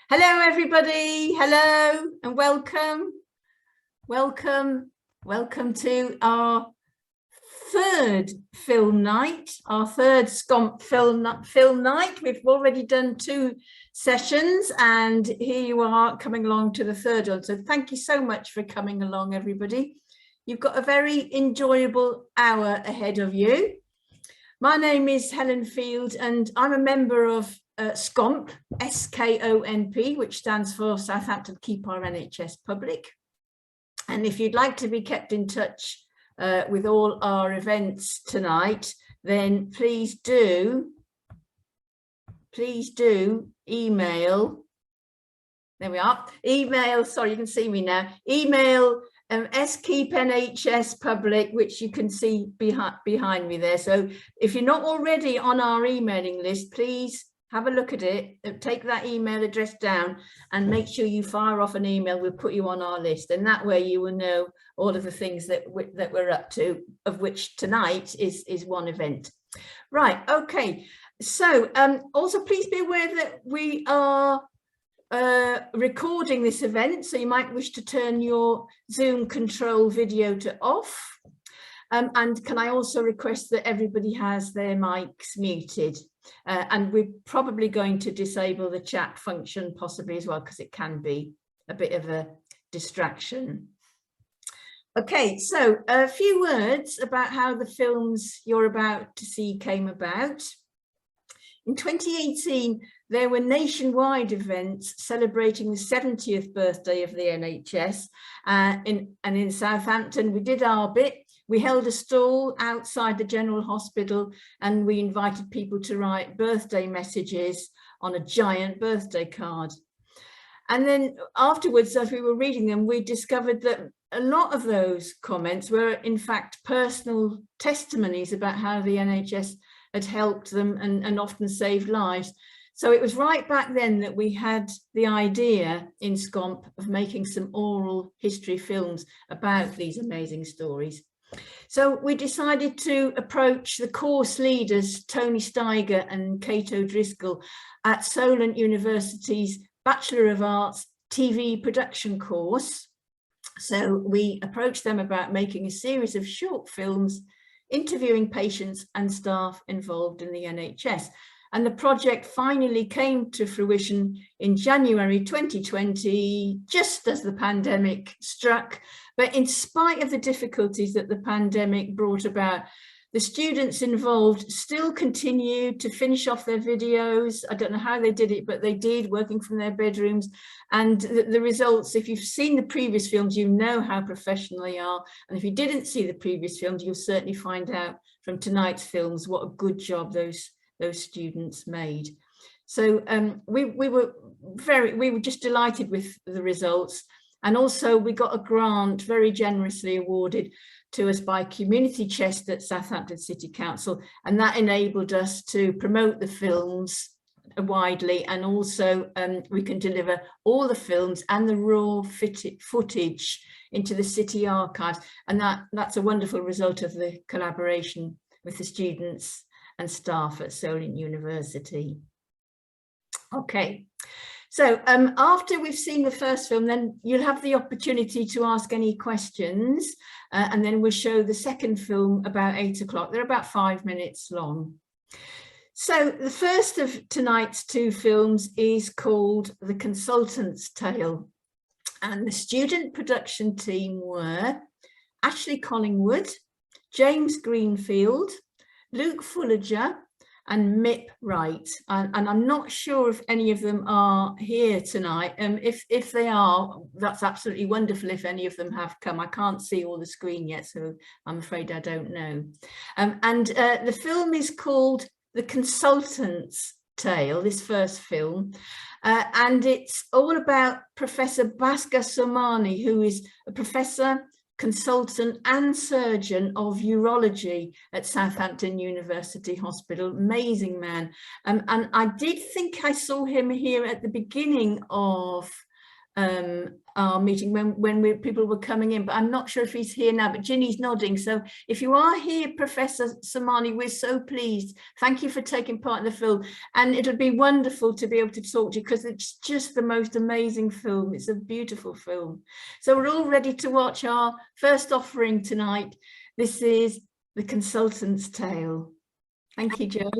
Hello everybody, hello and welcome to our third film night, our third SKONP film night. We've already done 2 sessions and here you are coming along to the third one. So thank you so much for coming along, everybody. You've got a very enjoyable hour ahead of you. My name is Helen Field and I'm a member of SKONP, SKONP, which stands for Southampton Keep Our NHS Public. And if you'd like to be kept in touch with all our events tonight, then please do email. There we are. Email, sorry, you can see me now. Email SKeep NHS Public, which you can see behind me there. So if you're not already on our emailing list, please have a look at it, take that email address down and make sure you fire off an email. We'll put you on our list, and that way you will know all of the things that we're up to, of which tonight is one event. Right, okay. So also please be aware that we are recording this event, so you might wish to turn your Zoom control video to off. And can I also request that everybody has their mics muted? And we're probably going to disable the chat function possibly as well, because it can be a bit of a distraction. Okay, so a few words about how the films you're about to see came about. In 2018, there were nationwide events celebrating the 70th birthday of the NHS. And in Southampton, we did our bit. We held a stall outside the General Hospital and we invited people to write birthday messages on a giant birthday card. And then afterwards, as we were reading them, we discovered that a lot of those comments were in fact personal testimonies about how the NHS had helped them and often saved lives. So it was right back then that we had the idea in SKONP of making some oral history films about these amazing stories. So we decided to approach the course leaders, Tony Steiger and Kate O'Driscoll, at Solent University's Bachelor of Arts TV production course. So we approached them about making a series of short films, interviewing patients and staff involved in the NHS. And the project finally came to fruition in January 2020, just as the pandemic struck. But in spite of the difficulties that the pandemic brought about, the students involved still continued to finish off their videos. I don't know how they did it, but they did, working from their bedrooms. And the results, if you've seen the previous films, you know how professional they are. And if you didn't see the previous films, you'll certainly find out from tonight's films what a good job those students made. So we were just delighted with the results. And also we got a grant very generously awarded to us by Community Chest at Southampton City Council, and that enabled us to promote the films widely, and also we can deliver all the films and the raw footage into the city archives, and that's a wonderful result of the collaboration with the students and staff at Solent University. Okay. So after we've seen the first film, then you'll have the opportunity to ask any questions, and then we'll show the second film about 8 o'clock. They're about 5 minutes long. So the first of tonight's 2 films is called The Consultant's Tale, and the student production team were Ashley Collingwood, James Greenfield, Luke Fullager, and Mip Wright, and I'm not sure if any of them are here tonight. If they are, that's absolutely wonderful. If any of them have come, I can't see all the screen yet, so I'm afraid I don't know. And the film is called The Consultant's Tale, this first film, and it's all about Professor Bhaskar Somani, who is a professor, consultant and surgeon of urology at Southampton University Hospital. Amazing man. And I did think I saw him here at the beginning of our meeting when people were coming in, but I'm not sure if he's here now, but Ginny's nodding. So if you are here, Professor Somani, we're so pleased. Thank you for taking part in the film. And it'll be wonderful to be able to talk to you because it's just the most amazing film. It's a beautiful film. So we're all ready to watch our first offering tonight. This is The Consultant's Tale. Thank you, Joe.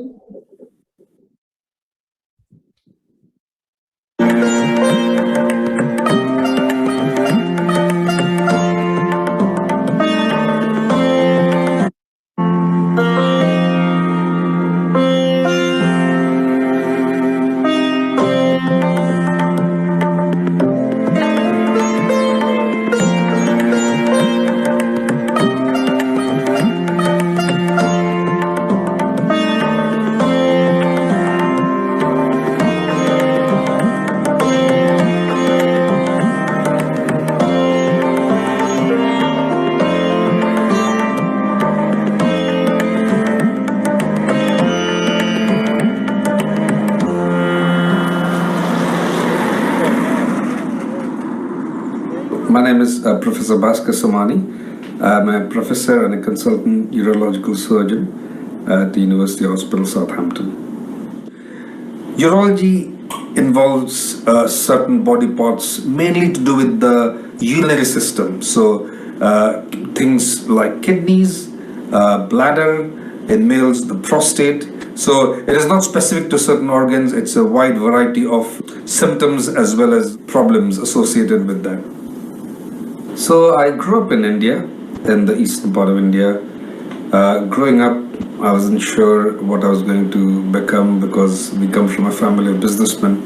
My name is Professor Bhaskar Somani. I'm a professor and a consultant urological surgeon at the University Hospital Southampton. Urology involves certain body parts mainly to do with the urinary system. So things like kidneys, bladder, in males the prostate. So it is not specific to certain organs, it's a wide variety of symptoms as well as problems associated with that. So I grew up in India, in the eastern part of India. Growing up, I wasn't sure what I was going to become because we come from a family of businessmen.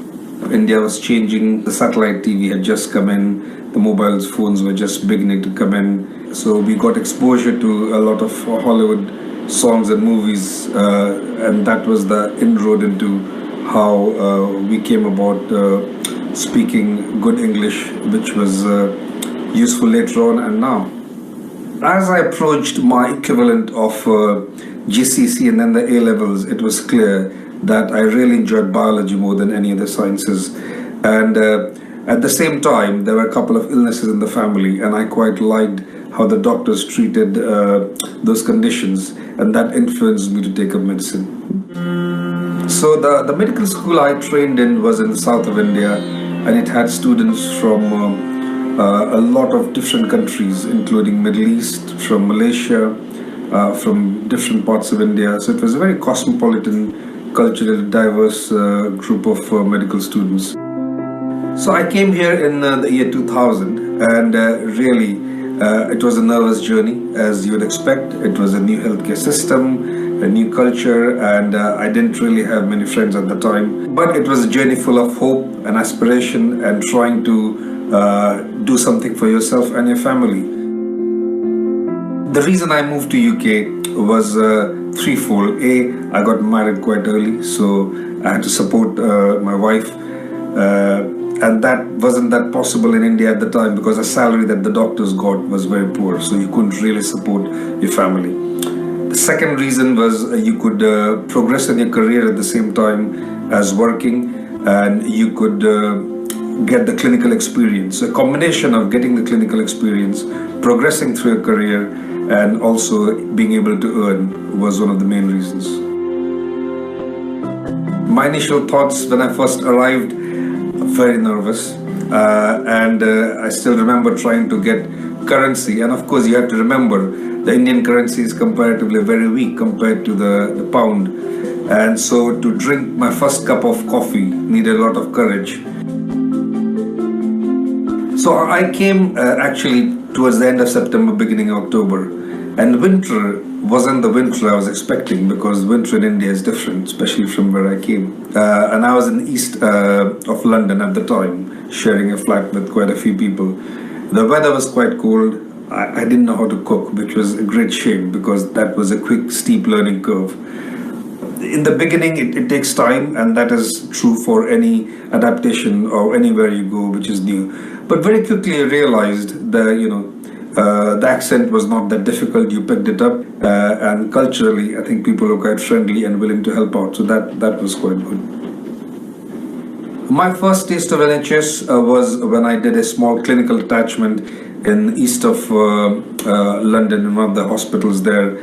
India was changing, the satellite TV had just come in, the mobile phones were just beginning to come in. So we got exposure to a lot of Hollywood songs and movies, and that was the inroad into how we came about speaking good English, which was useful later on and now. As I approached my equivalent of GCSE and then the A-levels, it was clear that I really enjoyed biology more than any other sciences. And at the same time, there were a couple of illnesses in the family, and I quite liked how the doctors treated those conditions, and that influenced me to take up medicine. So the medical school I trained in was in the south of India, and it had students from a lot of different countries, including Middle East, from Malaysia, from different parts of India. So it was a very cosmopolitan, culturally diverse group of medical students. So I came here in the year 2000, and really it was a nervous journey, as you would expect. It was a new healthcare system, a new culture, and I didn't really have many friends at the time. But it was a journey full of hope and aspiration and trying to do something for yourself and your family. The reason I moved to UK was threefold. A, I got married quite early, so I had to support my wife, and that wasn't that possible in India at the time because the salary that the doctors got was very poor, so you couldn't really support your family. The second reason was you could progress in your career at the same time as working, and you could get the clinical experience. So a combination of getting the clinical experience, progressing through your career, and also being able to earn was one of the main reasons. My initial thoughts when I first arrived, very nervous, and I still remember trying to get currency, and of course you have to remember the Indian currency is comparatively very weak compared to the pound, and so to drink my first cup of coffee needed a lot of courage. So I came actually towards the end of September, beginning of October, and winter wasn't the winter I was expecting because winter in India is different, especially from where I came. And I was in the east of London at the time, sharing a flat with quite a few people. The weather was quite cold. I didn't know how to cook, which was a great shame because that was a quick, steep learning curve. In the beginning, it takes time, and that is true for any adaptation or anywhere you go, which is new. But very quickly I realized that, the accent was not that difficult. You picked it up, and culturally, I think people were quite friendly and willing to help out. So that was quite good. My first taste of NHS was when I did a small clinical attachment in east of London in one of the hospitals there,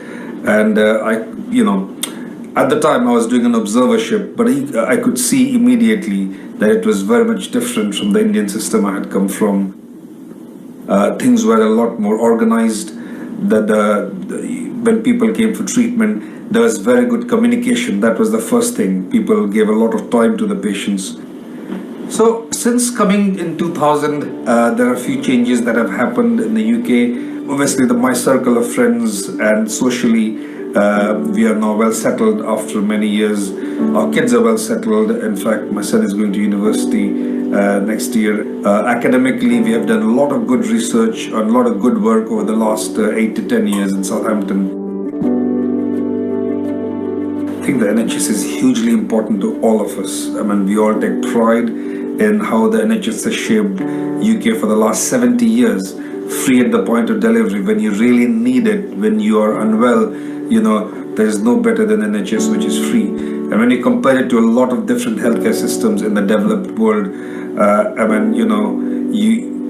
and at the time I was doing an observership, but I could see immediately that it was very much different from the Indian system I had come from. Things were a lot more organized. When people came for treatment, there was very good communication. That was the first thing. People gave a lot of time to the patients. So since coming in 2000, there are a few changes that have happened in the UK. Obviously, my circle of friends and socially, we are now well settled after many years. Our kids are well settled. In fact, my son is going to university next year. Academically, we have done a lot of good research and a lot of good work over the last 8 to 10 years in Southampton. I think the NHS is hugely important to all of us. I mean, we all take pride in how the NHS has shaped UK for the last 70 years. Free at the point of delivery when you really need it, when you are unwell, there's no better than NHS, which is free. And when you compare it to a lot of different healthcare systems in the developed world,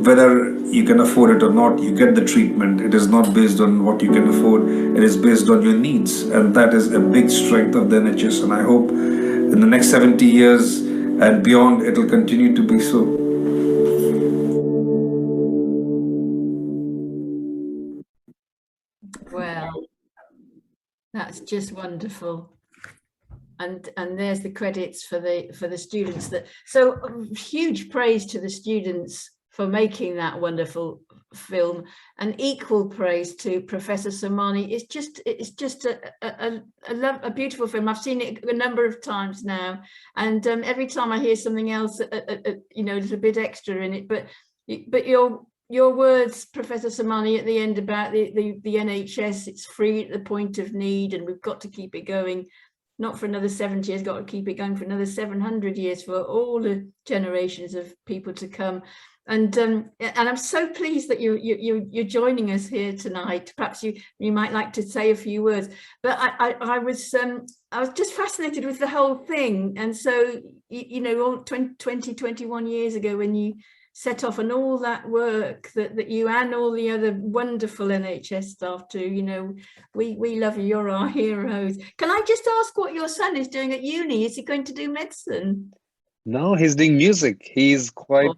whether you can afford it or not, you get the treatment. It is not based on what you can afford. It is based on your needs. And that is a big strength of the NHS. And I hope in the next 70 years and beyond, it will continue to be so. Well, that's just wonderful. And there's the credits for the students. So huge praise to the students for making that wonderful film, and equal praise to Professor Somani. It's just a beautiful film. I've seen it a number of times now, and every time I hear something else, a little bit extra in it. But your words, Professor Somani, at the end about the NHS, it's free at the point of need, and we've got to keep it going. Not for another 70 years, got to keep it going for another 700 years for all the generations of people to come. And I'm so pleased that you're joining us here tonight. Perhaps you might like to say a few words. But I was just fascinated with the whole thing. And so all 21 years ago, when you set off and all that work that you and all the other wonderful NHS staff do, we love you. You're our heroes. Can I just ask what your son is doing at uni? Is he going to do medicine? No, he's doing music. He's quite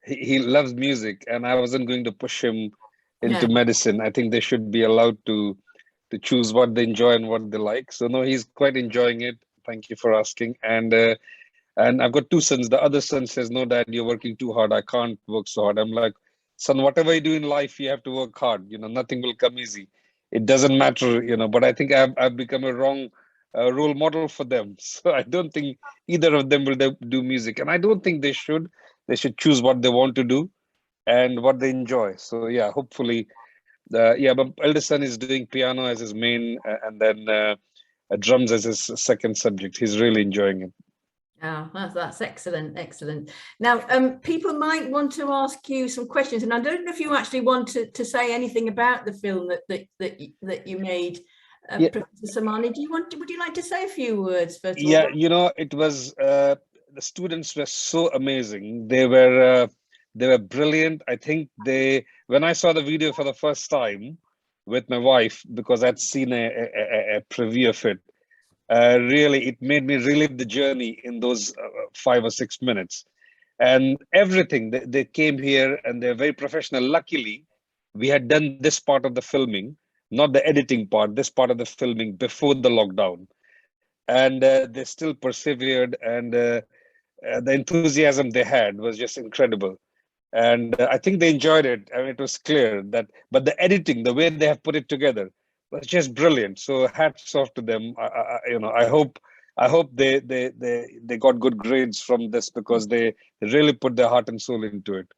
he loves music, and I wasn't going to push him into medicine. I think they should be allowed to choose what they enjoy and what they like. So no, he's quite enjoying it. Thank you for asking. And I've got two sons. The other son says, "No, Dad, you're working too hard. I can't work so hard." I'm like, "Son, whatever you do in life, you have to work hard. Nothing will come easy. It doesn't matter, But I think I've become a wrong role model for them. So I don't think either of them will do music, and I don't think they should. They should choose what they want to do and what they enjoy. So yeah, hopefully, my eldest son is doing piano as his main, and then drums as his second subject. He's really enjoying it. Oh, that's excellent. Now, people might want to ask you some questions, and I don't know if you actually want to say anything about the film that you made, Professor Somani. Would you like to say a few words first of all? It was the students were so amazing. They were brilliant. I think when I saw the video for the first time with my wife, because I'd seen a preview of it. Really, it made me relive the journey in those 5 or 6 minutes. And everything, they came here and they're very professional. Luckily, we had done this part of the filming, not the editing part, this part of the filming before the lockdown. And they still persevered, and the enthusiasm they had was just incredible. And I think they enjoyed it. I mean, it was clear but the editing, the way they have put it together, was just brilliant. So hats off to them. I hope they got good grades from this, because they really put their heart and soul into it.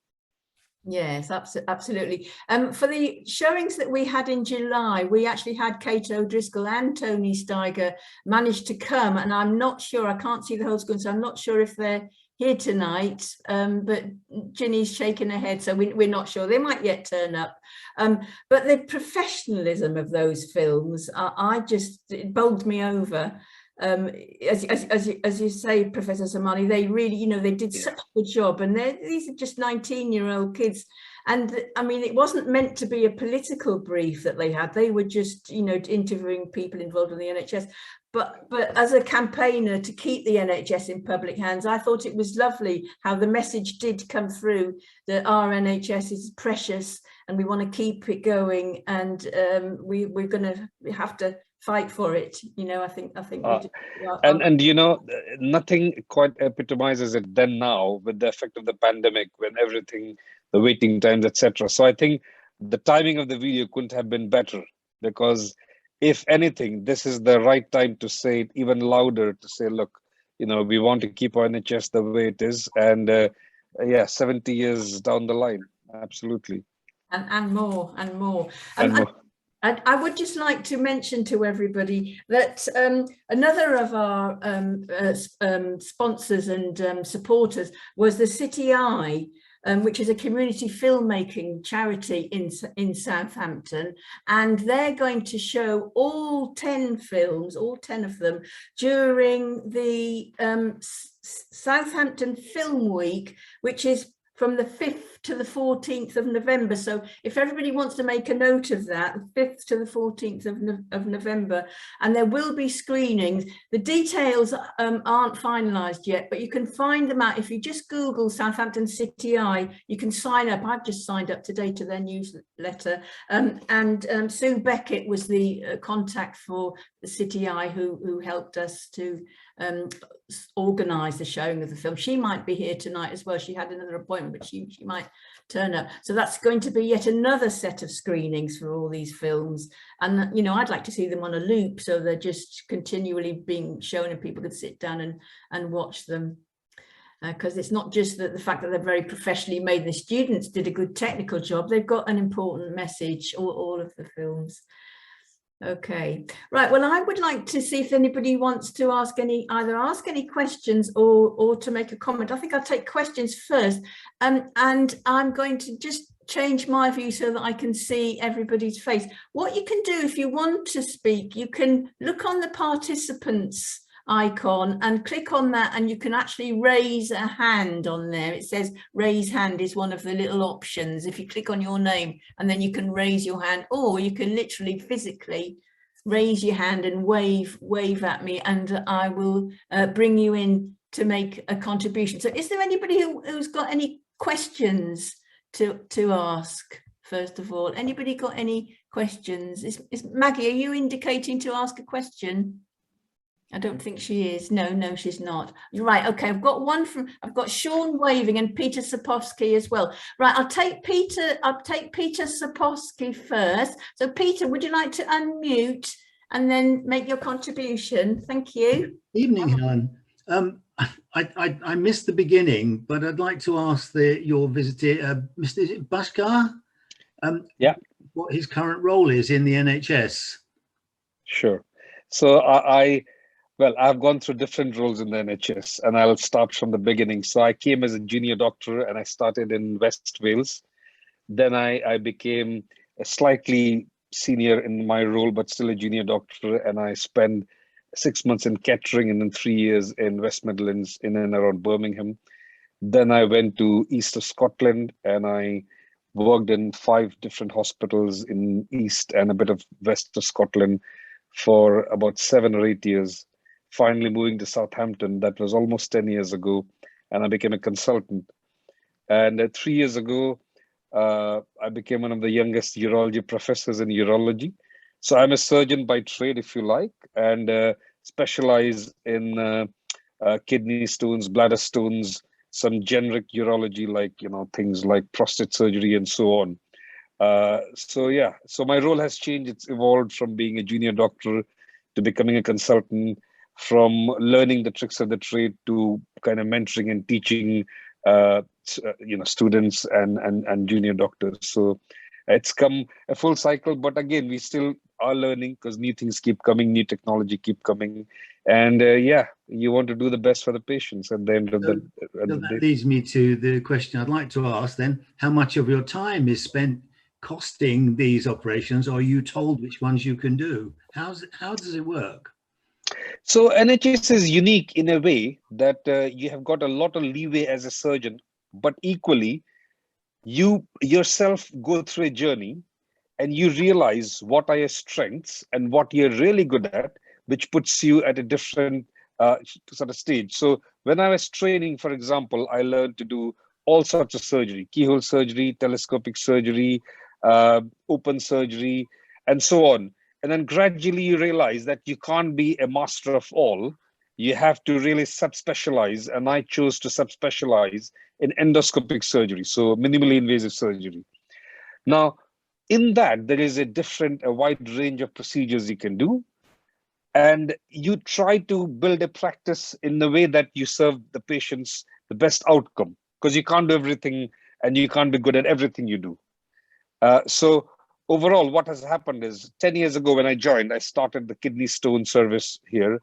Yes, absolutely. For the showings that we had in July, we actually had Kate O'Driscoll and Tony Steiger managed to come, and I'm not sure, I can't see the whole screen, so I'm not sure if they're here tonight, but Ginny's shaking her head, so we're not sure. They might yet turn up. But the professionalism of those films, it bowled me over. as you say, Professor Samani, they really, you know, they did such a good job, and these are just 19-year-old kids. And I mean, it wasn't meant to be a political brief that they had. They were just, you know, interviewing people involved in the NHS. But as a campaigner to keep the NHS in public hands, I thought it was lovely how the message did come through that our NHS is precious and we want to keep it going, and we're going to have to fight for it. You know, I think we do. And you know, nothing quite epitomizes it than now with the effect of the pandemic, when everything, the waiting times, etc. So I think the timing of the video couldn't have been better, because if anything, this is the right time to say it even louder, to say, look, you know, we want to keep our NHS the way it is, and yeah, 70 years down the line, absolutely. And more. And more. I would just like to mention to everybody that another of our sponsors and supporters was the City Eye, which is a community filmmaking charity in Southampton, and they're going to show all 10 films, all 10 of them, during the Southampton Film Week, which is from the 5th to the 14th of November. So if everybody wants to make a note of that, the 5th to the 14th of November, and there will be screenings. The details aren't finalised yet, but you can find them out. If you just Google Southampton City Eye, you can sign up. I've just signed up today to their newsletter. And Sue Beckett was the contact for the City Eye who helped us to organise the showing of the film. She might be here tonight as well. She had another appointment, but she might turn up. So that's going to be yet another set of screenings for all these films. And, you know, I'd like to see them on a loop, so they're just continually being shown and people could sit down and watch them. Because it's not just that the fact that they're very professionally made, the students did a good technical job, they've got an important message, all of the films. Okay, right, well, I would like to see if anybody wants to either ask any questions or to make a comment. I think I'll take questions first, and I'm going to just change my view so that I can see everybody's face. What you can do if you want to speak, you can look on the participants icon and click on that, and you can actually raise a hand on there. It says raise hand is one of the little options. If you click on your name, and then you can raise your hand, or you can literally physically raise your hand and wave at me, and I will bring you in to make a contribution. So is there anybody who's got any questions to ask? First of all, anybody got any questions? Is Maggie, are you indicating to ask a question? I don't think she is. No, she's not. Right, okay, I've got Sean waving and Peter Sapowski as well. Right, I'll take Peter Sapowski first. So Peter, would you like to unmute and then make your contribution? Thank you. Evening, Helen. I missed the beginning, but I'd like to ask your visitor, Mr. Bhaskar, yeah, what his current role is in the NHS. Sure. So well, I've gone through different roles in the NHS, and I'll start from the beginning. So I came as a junior doctor, and I started in West Wales. Then I became a slightly senior in my role, but still a junior doctor, and I spent 6 months in Kettering and then 3 years in West Midlands in and around Birmingham. Then I went to east of Scotland, and I worked in 5 different hospitals in east and a bit of west of Scotland for about 7 or 8 years. Finally moving to Southampton, that was almost 10 years ago, and I became a consultant. And 3 years ago, I became one of the youngest urology professors in urology. So I'm a surgeon by trade, if you like, and specialize in kidney stones, bladder stones, some generic urology, like, you know, things like prostate surgery and so on. So yeah, so my role has changed. It's evolved from being a junior doctor to becoming a consultant, from learning the tricks of the trade to kind of mentoring and teaching, you know, students and junior doctors. So it's come a full cycle, but again, we still are learning because new things keep coming, new technology keep coming, and yeah, you want to do the best for the patients at the end of the day. That leads me to the question I'd like to ask then: how much of your time is spent costing these operations, or are you told which ones you can do? How does it work? So NHS is unique in a way that you have got a lot of leeway as a surgeon, but equally you yourself go through a journey and you realize what are your strengths and what you're really good at, which puts you at a different sort of stage. So when I was training, for example, I learned to do all sorts of surgery: keyhole surgery, telescopic surgery, open surgery, and so on. And then gradually you realize that you can't be a master of all. You have to really subspecialize, and I chose to subspecialize in endoscopic surgery, so minimally invasive surgery. Now, in that, there is a wide range of procedures you can do, and you try to build a practice in the way that you serve the patients the best outcome, because you can't do everything and you can't be good at everything you do. So overall, what has happened is 10 years ago when I joined, I started the kidney stone service here,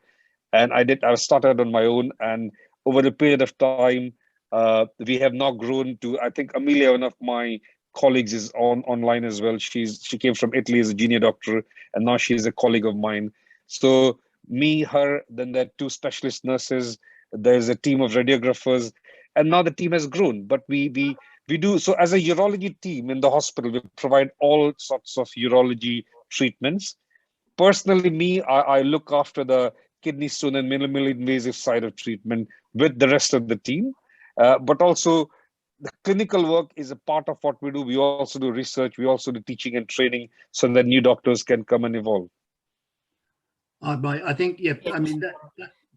and I started on my own, and over a period of time, we have now grown to, I think Amelia, one of my colleagues, is online as well. She came from Italy as a junior doctor, and now she is a colleague of mine. So me, her, then there are 2 specialist nurses, there's a team of radiographers, and now the team has grown. But we do, so as a urology team in the hospital, we provide all sorts of urology treatments. Personally, me, I look after the kidney stone and minimally invasive side of treatment with the rest of the team. But also the clinical work is a part of what we do. We also do research, we also do teaching and training so that new doctors can come and evolve. I think, yeah, I mean,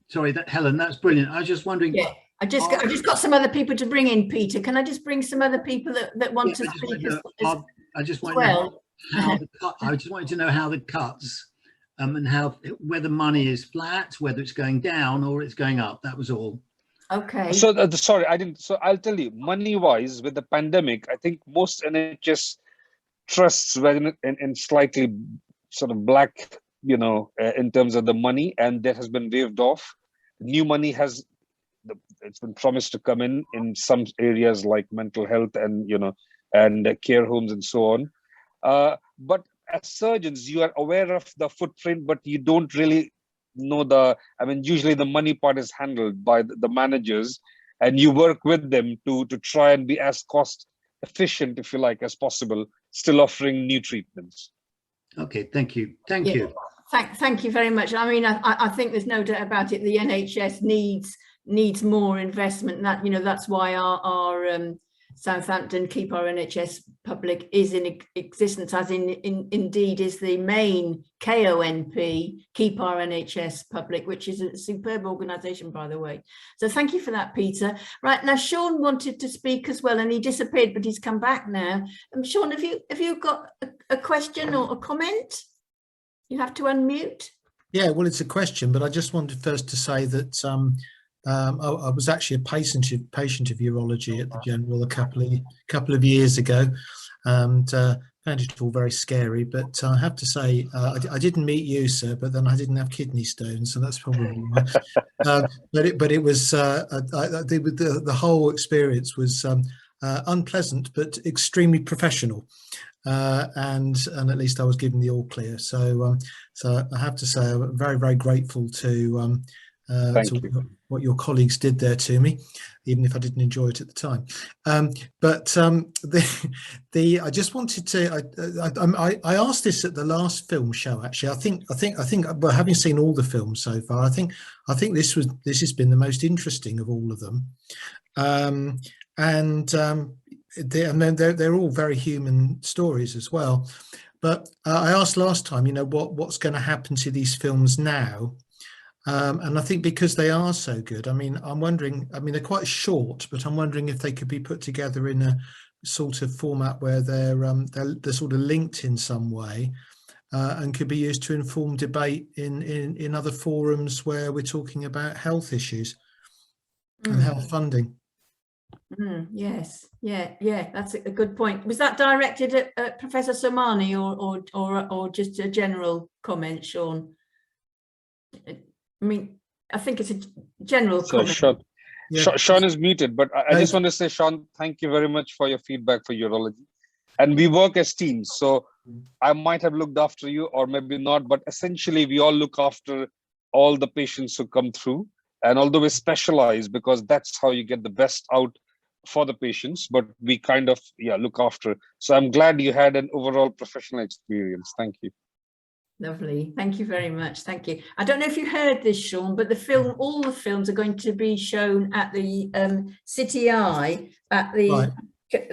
sorry, Helen, that's brilliant. I was just wondering. Yeah, I just got some other people to bring in, Peter. Can I just bring some other people that want to speak I just want well? I just wanted to know how the cuts and whether money is flat, whether it's going down or it's going up. That was all. Okay. So sorry, I didn't. So I'll tell you, money-wise, with the pandemic, I think most NHS trusts were in slightly sort of black, in terms of the money, and that has been waived off. New money it's been promised to come in some areas like mental health and and care homes and so on. But as surgeons, you are aware of the footprint, but you don't really know usually the money part is handled by the managers, and you work with them to try and be as cost efficient, if you like, as possible, still offering new treatments. Okay, thank you. Thank you. Thank you very much. I mean, I think there's no doubt about it. The NHS needs more investment. That's why our Southampton Keep Our NHS Public is in existence, as indeed is the main SKONP, Keep Our NHS Public, which is a superb organisation, by the way. So thank you for that, Peter. Right, now Sean wanted to speak as well, and he disappeared, but he's come back now. Sean, have you got a question or a comment? You have to unmute. Yeah, well, it's a question, but I just wanted first to say that I was actually a patient of urology at the General a couple of years ago, and found it all very scary. But I have to say, I didn't meet you, sir, but then I didn't have kidney stones, so that's probably why. But it was the whole experience was unpleasant, but extremely professional. And at least I was given the all clear. So I have to say I'm very, very grateful to what your colleagues did there to me, even if I didn't enjoy it at the time. I just wanted to. I asked this at the last film show. Actually, I think. Well, having seen all the films so far, I think this has been the most interesting of all of them. They're all very human stories as well. But I asked last time, what's going to happen to these films now? And I think because they are so good, I'm wondering, they're quite short, but I'm wondering if they could be put together in a sort of format where they're sort of linked in some way, and could be used to inform debate in other forums where we're talking about health issues and health funding. Yes, yeah, that's a good point. Was that directed at Professor Somani or just a general comment, Sean? I think it's a general comment. Sean is muted, but I just want to say, Sean, thank you very much for your feedback for urology. And we work as teams, so I might have looked after you or maybe not, but essentially we all look after all the patients who come through. And although we specialize, because that's how you get the best out for the patients, but we kind of look after. So I'm glad you had an overall professional experience. Thank you. Lovely. Thank you very much. Thank you. I don't know if you heard this, Sean, but all the films are going to be shown at the City Eye at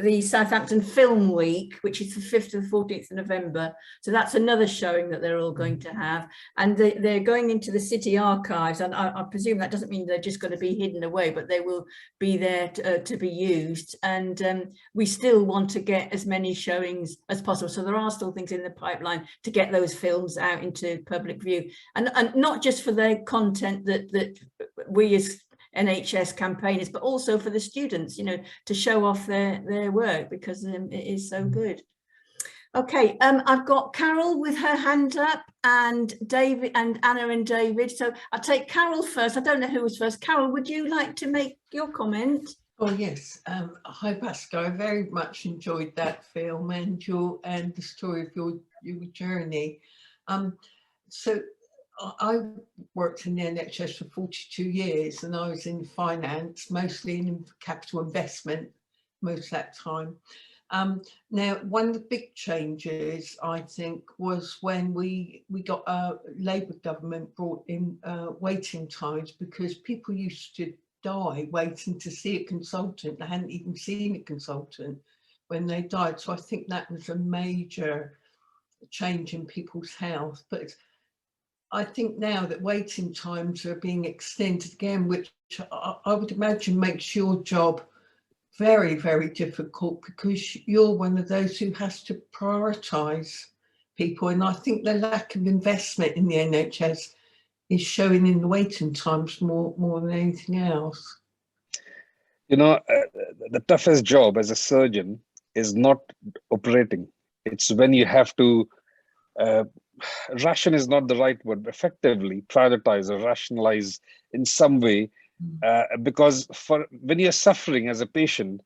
the Southampton Film Week, which is the 5th to the 14th of November. So that's another showing that they're all going to have. And they're going into the city archives. And I presume that doesn't mean they're just going to be hidden away, but they will be there to be used. And we still want to get as many showings as possible. So there are still things in the pipeline to get those films out into public view. And not just for their content that we as NHS campaigners, but also for the students, to show off their work, because it is so good. Okay, I've got Carol with her hand up, and David and Anna and David. So I'll take Carol first. I don't know who was first. Carol, would you like to make your comment? Oh yes, hi Pascal. I very much enjoyed that film and the story of your journey. So I worked in the NHS for 42 years, and I was in finance, mostly in capital investment most of that time. Now, one of the big changes, I think, was when we got a Labour government brought in waiting times, because people used to die waiting to see a consultant. They hadn't even seen a consultant when they died. So I think that was a major change in people's health. But I think now that waiting times are being extended again, which I would imagine makes your job very, very difficult, because you're one of those who has to prioritise people. And I think the lack of investment in the NHS is showing in the waiting times more than anything else. The toughest job as a surgeon is not operating. It's when you have to ration is not the right word, effectively prioritize or rationalize in some way, because when you're suffering as a patient,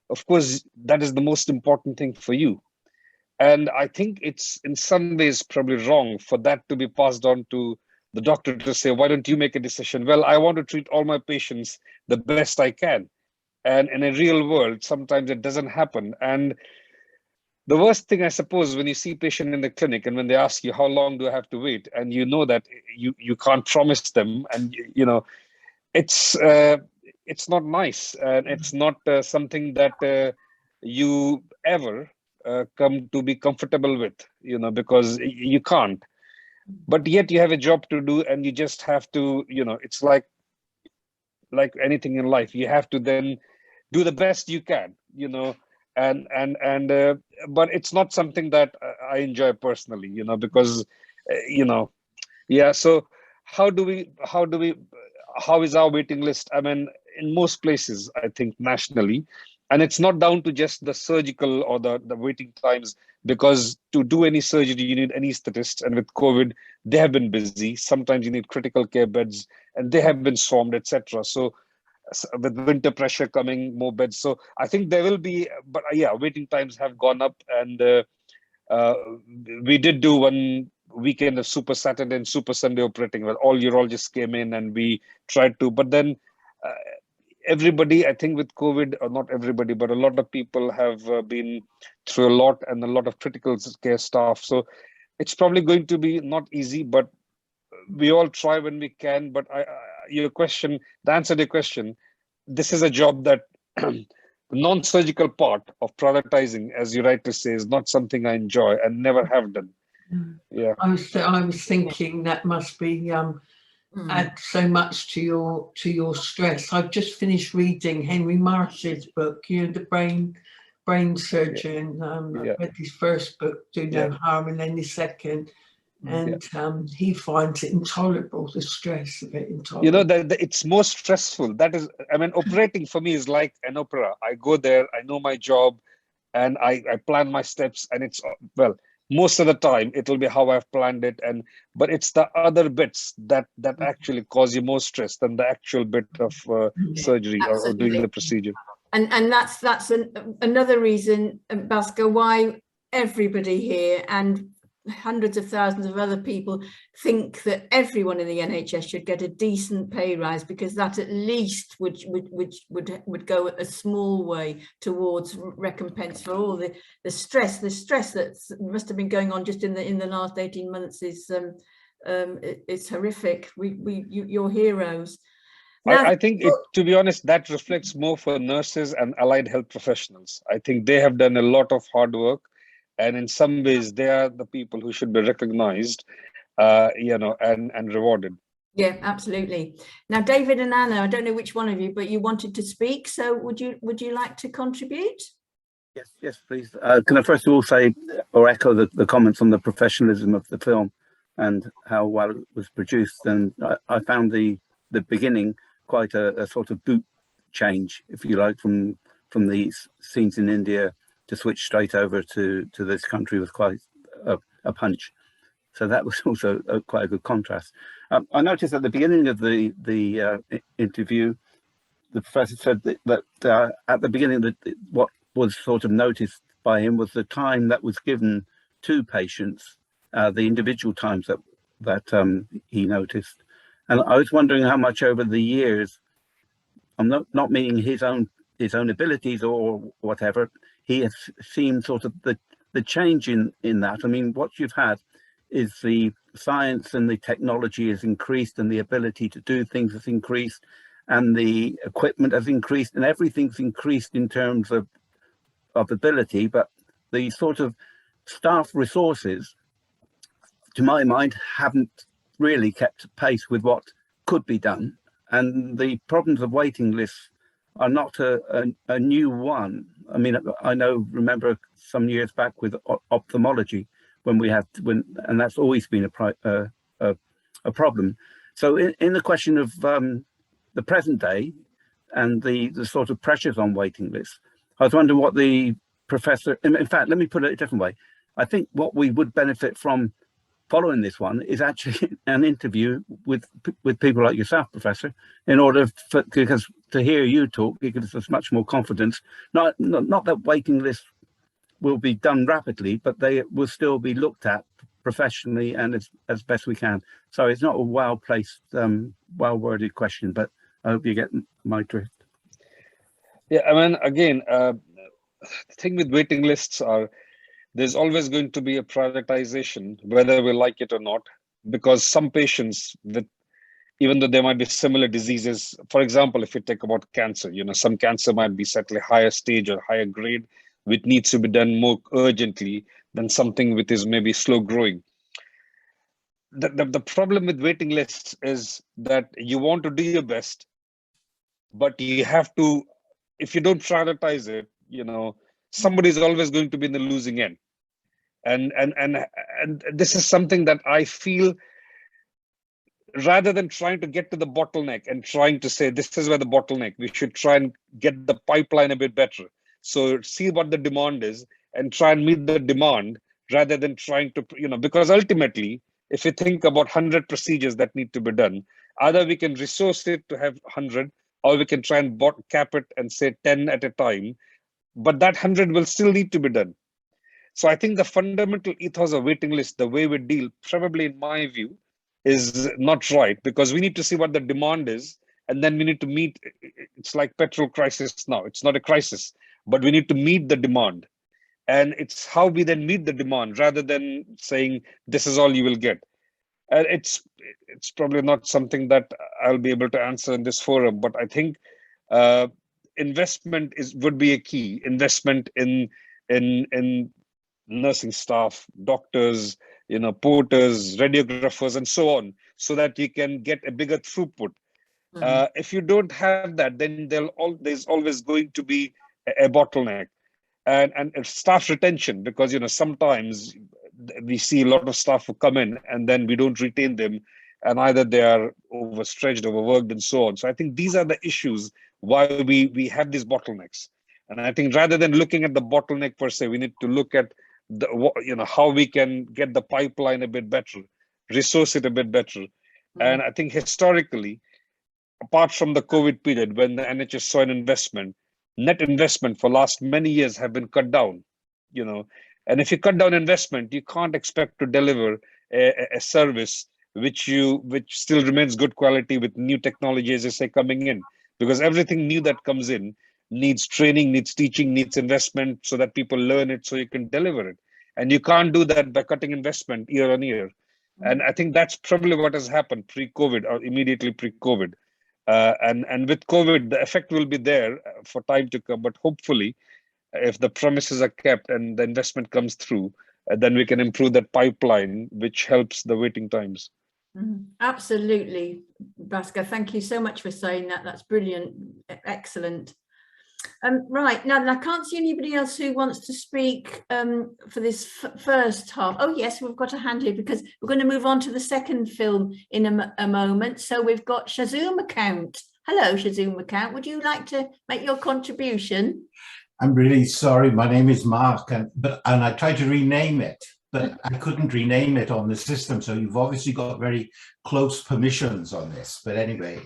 of course, that is the most important thing for you. And I think it's in some ways probably wrong for that to be passed on to the doctor to say, why don't you make a decision? Well, I want to treat all my patients the best I can. And in a real world, sometimes it doesn't happen. And the worst thing, I suppose, when you see a patient in the clinic and when they ask you, how long do I have to wait? And you know that you can't promise them. And, it's not nice. And it's not something that you ever come to be comfortable with, because you can't. But yet you have a job to do, and you just have to, it's like anything in life. You have to then do the best you can, but it's not something that I enjoy personally, because so how is our waiting list? I mean, in most places, I think nationally, and it's not down to just the surgical or the waiting times, because to do any surgery you need anesthetists, and with COVID they have been busy. Sometimes you need critical care beds and they have been swarmed, etc. So with winter pressure coming, more beds. So I think there will be, but waiting times have gone up. And we did do one weekend of Super Saturday and Super Sunday operating, where all urologists came in, and we tried to, but then everybody, I think with COVID, or not everybody, but a lot of people have been through a lot, and a lot of critical care staff. So it's probably going to be not easy, but we all try when we can. But the answer to your question, this is a job that the non-surgical part of prioritizing, as you rightly say, is not something I enjoy and never have done. Yeah, I was thinking that must be add so much to your stress. I've just finished reading Henry Marsh's book, the brain surgeon. I read his first book, Do No Harm, and then the second. And he finds it intolerable, the stress of it intolerable. That it's more stressful. That is, I mean, operating for me is like an opera. I go there, I know my job, and I plan my steps, and it's, well, most of the time it'll be how I've planned it. But it's the other bits that actually cause you more stress than the actual bit of surgery or doing the procedure. And that's another reason, Bhaskar, why everybody here, and hundreds of thousands of other people think that everyone in the NHS should get a decent pay rise, because that at least would go a small way towards recompense for all the stress that must have been going on just in the last 18 months is it's horrific. You're heroes. Now, I think, to be honest, that reflects more for nurses and allied health professionals. I think they have done a lot of hard work, and in some ways, they are the people who should be recognized, and rewarded. Yeah, absolutely. Now, David and Anna, I don't know which one of you, but you wanted to speak. So would you like to contribute? Yes, please. Can I first of all say or echo the comments on the professionalism of the film and how well it was produced. And I found the beginning quite a sort of boot change, if you like, from the scenes in India to switch straight over to this country with quite a punch. So that was also quite a good contrast. I noticed at the beginning of the interview, the professor said that at the beginning, that what was sort of noticed by him was the time that was given to patients, the individual times that he noticed. And I was wondering how much over the years, I'm not meaning his own abilities or whatever, he has seen sort of the change in that. I mean, what you've had is the science and the technology has increased, and the ability to do things has increased, and the equipment has increased, and everything's increased in terms of ability, but the sort of staff resources, to my mind, haven't really kept pace with what could be done. And the problems of waiting lists are not a new one. I mean, remember some years back with ophthalmology and that's always been a problem. So in the question of the present day and the sort of pressures on waiting lists, I was wondering what the professor, in fact, let me put it a different way. I think what we would benefit from following this one is actually an interview with people like yourself, Professor, in order because to hear you talk, it gives us much more confidence. Not that waiting lists will be done rapidly, but they will still be looked at professionally and as best we can. So it's not a well-placed, well-worded question, but I hope you get my drift. Yeah, I mean, again, the thing with waiting lists are, there's always going to be a prioritization, whether we like it or not, because some patients with, even though there might be similar diseases, for example, if you take about cancer, some cancer might be at a higher stage or higher grade, which needs to be done more urgently than something which is maybe slow growing. The problem with waiting lists is that you want to do your best, but you have to, if you don't prioritize it, somebody is always going to be in the losing end. And this is something that I feel, rather than trying to get to the bottleneck and trying to say, this is where the bottleneck, we should try and get the pipeline a bit better. So see what the demand is and try and meet the demand, rather than trying to, because ultimately, if you think about 100 procedures that need to be done, either we can resource it to have 100, or we can try and cap it and say 10 at a time, but that 100 will still need to be done. So I think the fundamental ethos of waiting list, the way we deal, probably in my view, is not right, because we need to see what the demand is, and then we need to meet. It's like petrol crisis now. It's not a crisis, but we need to meet the demand. And it's how we then meet the demand, rather than saying, this is all you will get. And it's probably not something that I'll be able to answer in this forum, but I think investment would be a key. Investment in nursing staff, doctors, porters, radiographers, and so on, so that you can get a bigger throughput. If you don't have that, then there's always going to be a bottleneck. And staff retention, because sometimes we see a lot of staff who come in and then we don't retain them, and either they are overstretched, overworked, and so on. So I think these are the issues why we have these bottlenecks. And I think rather than looking at the bottleneck per se, we need to look at how we can get the pipeline a bit better, resource it a bit better. And I think historically, apart from the COVID period, when the NHS saw an investment, net investment for last many years have been cut down. And if you cut down investment, you can't expect to deliver a service which still remains good quality with new technology, as I say, coming in. Because everything new that comes in needs training, needs teaching, needs investment so that people learn it so you can deliver it. And you can't do that by cutting investment year on year. And I think that's probably what has happened pre-COVID or immediately pre-COVID. And with COVID, the effect will be there for time to come. But hopefully, if the promises are kept and the investment comes through, then we can improve that pipeline, which helps the waiting times. Absolutely, Bhaskar. Thank you so much for saying that. That's brilliant. Excellent. Right, now I can't see anybody else who wants to speak for this first half. Oh yes, we've got a hand here because we're going to move on to the second film in a moment. So we've got Shazoom Account. Hello, Shazoom Account. Would you like to make your contribution? I'm really sorry. My name is Mark, and I tried to rename it, but I couldn't rename it on the system. So you've obviously got very close permissions on this. But anyway,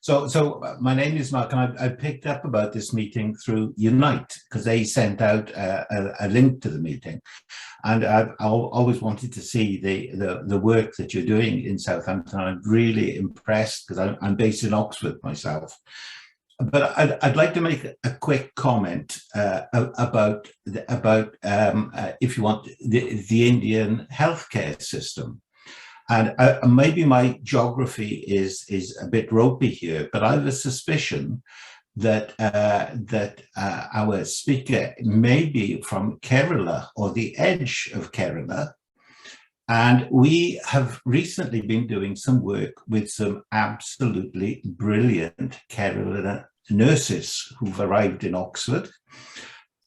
so my name is Mark, and I picked up about this meeting through Unite because they sent out a link to the meeting, and I've always wanted to see the work that you're doing in Southampton. I'm really impressed because I'm based in Oxford myself. But I'd like to make a quick comment about if you want, the Indian healthcare system. And maybe my geography is a bit ropey here, but I have a suspicion that our speaker may be from Kerala or the edge of Kerala. And we have recently been doing some work with some absolutely brilliant Kerala nurses who've arrived in Oxford.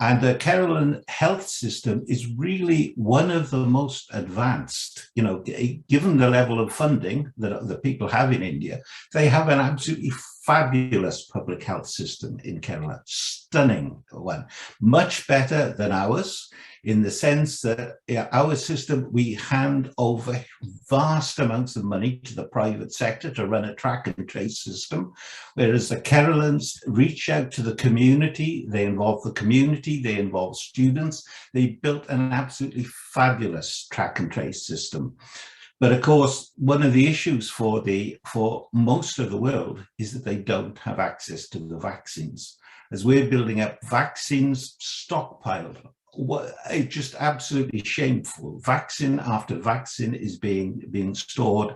And the Kerala health system is really one of the most advanced, you know, given the level of funding that the people have in India. They have an absolutely fabulous public health system in Kerala, stunning one, much better than ours in the sense that our system, we hand over vast amounts of money to the private sector to run a track and trace system, whereas the Keralans reach out to the community, they involve the community, they involve students. They built an absolutely fabulous track and trace system. But of course, one of the issues for most of the world is that they don't have access to the vaccines. As we're building up vaccines stockpiled, it's just absolutely shameful. Vaccine after vaccine is being stored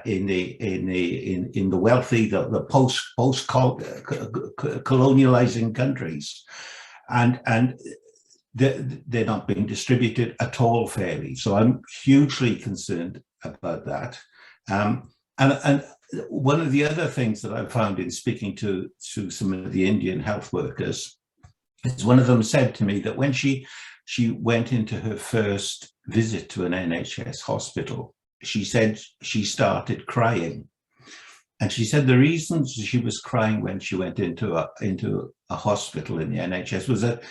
in the wealthy, the post colonializing countries, and they're not being distributed at all fairly. So I'm hugely concerned about that. And one of the other things that I've found in speaking to some of the Indian health workers is one of them said to me that when she went into her first visit to an NHS hospital, she said she started crying. And she said the reason she was crying when she went into a hospital in the NHS was that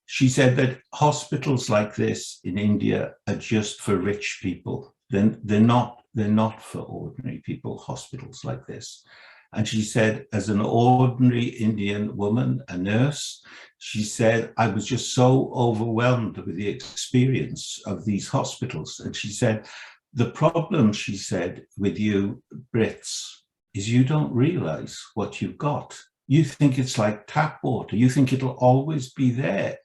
she said that hospitals like this in India are just for rich people. They're not for ordinary people, hospitals like this. And she said, as an ordinary Indian woman, a nurse, she said, I was just so overwhelmed with the experience of these hospitals. And she said, the problem, she said, with you Brits is you don't realize what you've got. You think it's like tap water. You think it'll always be there.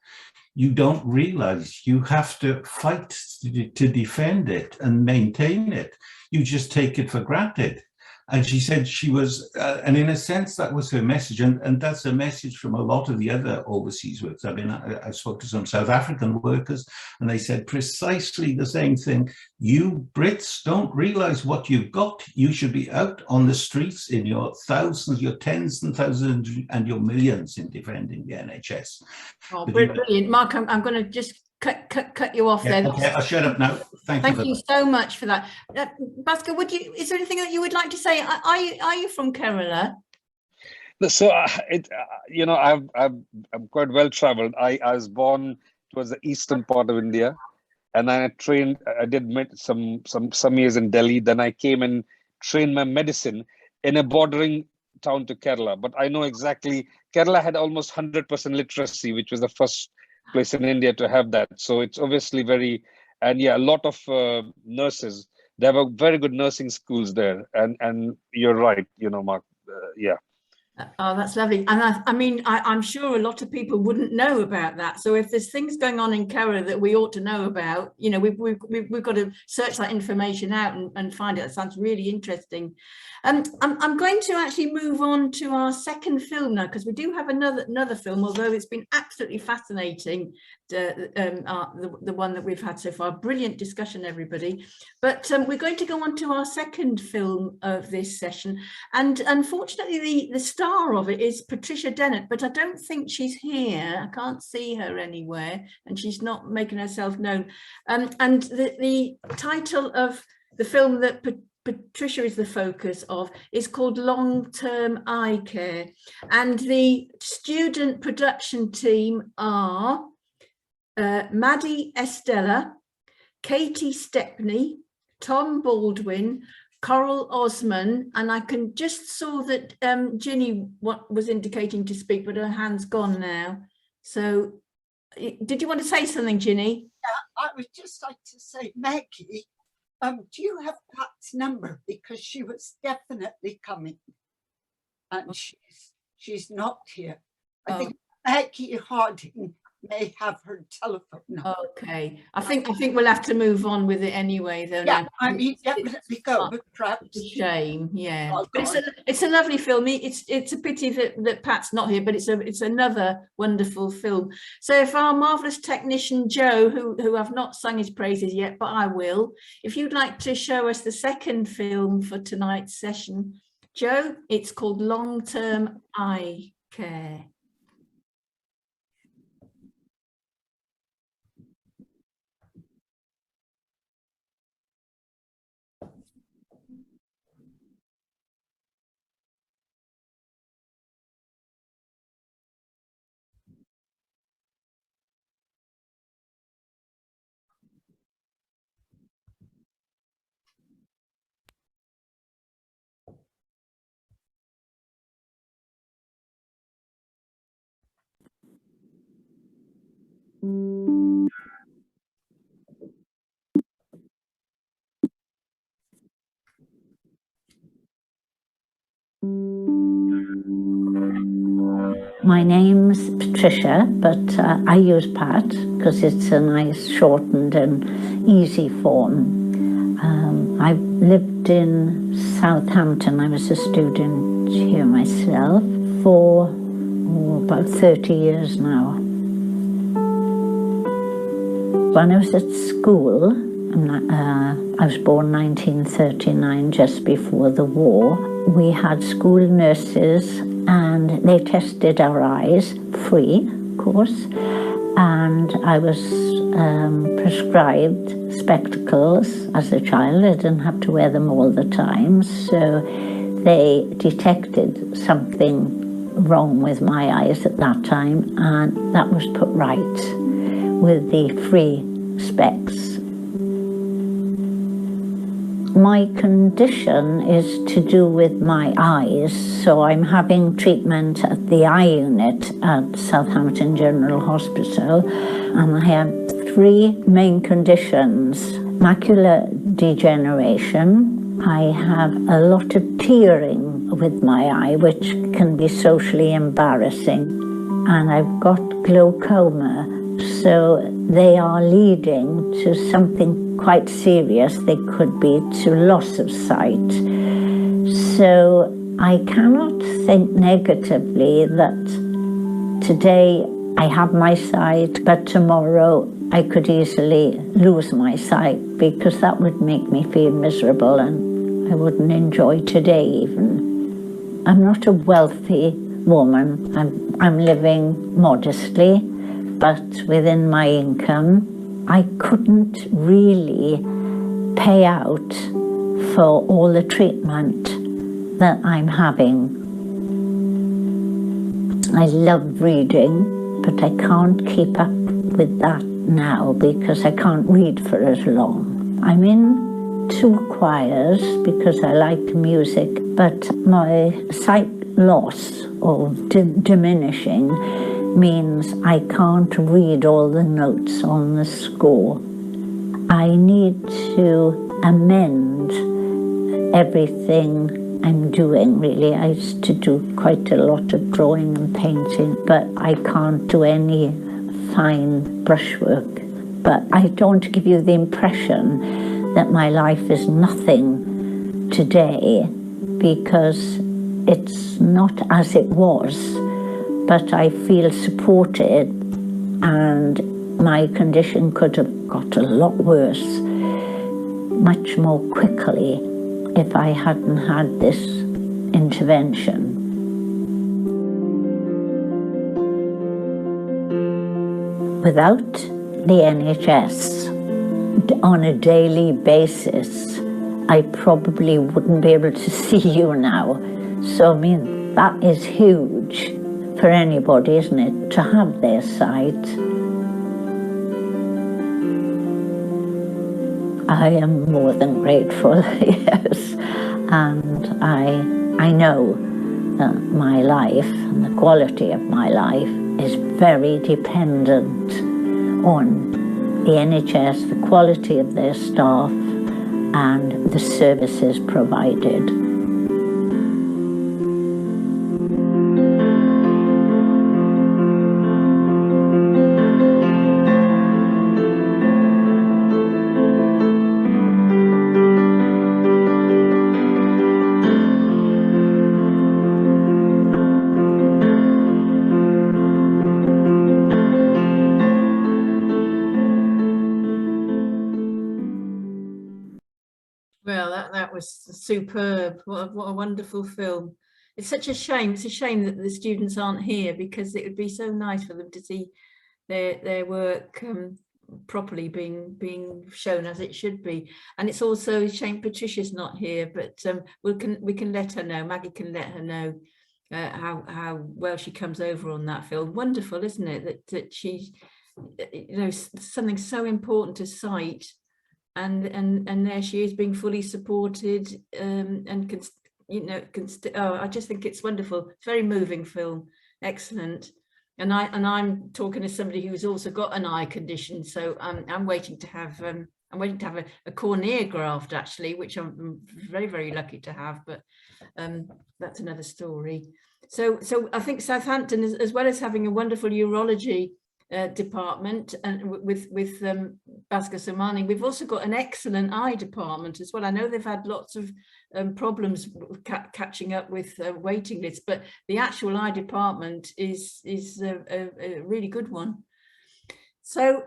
You don't realize you have to fight to defend it and maintain it. You just take it for granted. And she said she was, and in a sense, that was her message. And that's a message from a lot of the other overseas workers. I mean, I spoke to some South African workers, and they said precisely the same thing. You Brits don't realize what you've got. You should be out on the streets in your thousands, your tens and thousands, and your millions in defending the NHS. Oh, brilliant. Mark, I'm going to just cut you off there. Okay, I'll shut up now. Thank you so much for that. Bhaskar, is there anything that you would like to say? Are you from Kerala? So, you know, I'm quite well traveled. I was born towards the eastern part of India, and I trained. I did some years in Delhi. Then I came and trained my medicine in a bordering town to Kerala. But I know exactly. Kerala had almost 100% literacy, which was the first place in India to have that. So it's obviously very, and yeah, a lot of nurses. They have a very good nursing schools there, and you're right, you know, Mark. Yeah. Oh, that's lovely. And I mean, I'm sure a lot of people wouldn't know about that. So if there's things going on in Kerala that we ought to know about, you know, we've got to search that information out and find it. That sounds really interesting. I'm going to actually move on to our second film now, because we do have another film, although it's been absolutely fascinating, the one that we've had so far. Brilliant discussion, everybody. But we're going to go on to our second film of this session. And unfortunately, the star of it is Patricia Dennett, but I don't think she's here. I can't see her anywhere, and she's not making herself known. And the title of the film that Patricia is the focus of is called Long-Term Eye Care. And the student production team are Maddie Estella, Katie Stepney, Tom Baldwin, Coral Osman, and I can just saw that Ginny was indicating to speak, but her hand's gone now. So did you want to say something, Ginny? Yeah, I would just like to say, Maggie, do you have Pat's number? Because she was definitely coming and she's not here. I think Maggie Harding may have her telephone number. Okay, I think we'll have to move on with it anyway, though. Yeah, now. I mean, definitely go, but perhaps It's a shame, yeah. Oh, But it's a lovely film. It's a pity that Pat's not here, but it's another wonderful film. So if our marvelous technician Joe, who I've not sung his praises yet, but I will, if you'd like to show us the second film for tonight's session, Joe, it's called Long-Term Eye Care. My name's Patricia, but I use Pat because it's a nice shortened and easy form. I've lived in Southampton. I was a student here myself for about 30 years now. When I was at school, I was born 1939, just before the war. We had school nurses and they tested our eyes, free, of course, and I was prescribed spectacles as a child. I didn't have to wear them all the time, so they detected something wrong with my eyes at that time, and that was put right with the free specs. My condition is to do with my eyes, so I'm having treatment at the eye unit at Southampton General Hospital, and I have three main conditions. Macular degeneration, I have a lot of tearing with my eye, which can be socially embarrassing, and I've got glaucoma, so they are leading to something quite serious. They could be to loss of sight. So I cannot think negatively that today I have my sight, but tomorrow I could easily lose my sight, because that would make me feel miserable and I wouldn't enjoy today even. I'm not a wealthy woman. I'm living modestly, but within my income. I couldn't really pay out for all the treatment that I'm having. I love reading, but I can't keep up with that now because I can't read for as long. I'm in 2 choirs because I like music, but my sight loss or diminishing means I can't read all the notes on the score. I need to amend everything I'm doing, really. I used to do quite a lot of drawing and painting, but I can't do any fine brushwork. But I don't want to give you the impression that my life is nothing today, because it's not as it was, but I feel supported, and my condition could have got a lot worse much more quickly if I hadn't had this intervention. Without the NHS, on a daily basis, I probably wouldn't be able to see you now. So, I mean, that is huge for anybody, isn't it, to have their sight. I am more than grateful, yes. And I know that my life and the quality of my life is very dependent on the NHS, the quality of their staff, and the services provided. Well, that was superb. What a wonderful film. It's such a shame. It's a shame that the students aren't here, because it would be so nice for them to see their work properly being shown as it should be. And it's also a shame Patricia's not here, but we can let her know. Maggie can let her know how well she comes over on that film. Wonderful, isn't it? That she's, you know, something so important to sight. And there she is, being fully supported, and can, you know, I just think it's wonderful. It's a very moving film, excellent. And I'm talking as somebody who's also got an eye condition, so I'm waiting to have a cornea graft, actually, which I'm very, very lucky to have, but that's another story. So I think Southampton, as well as having a wonderful urology department, and with Bhaskar Somani, we've also got an excellent eye department as well. I know they've had lots of problems catching up with waiting lists, but the actual eye department is a really good one. So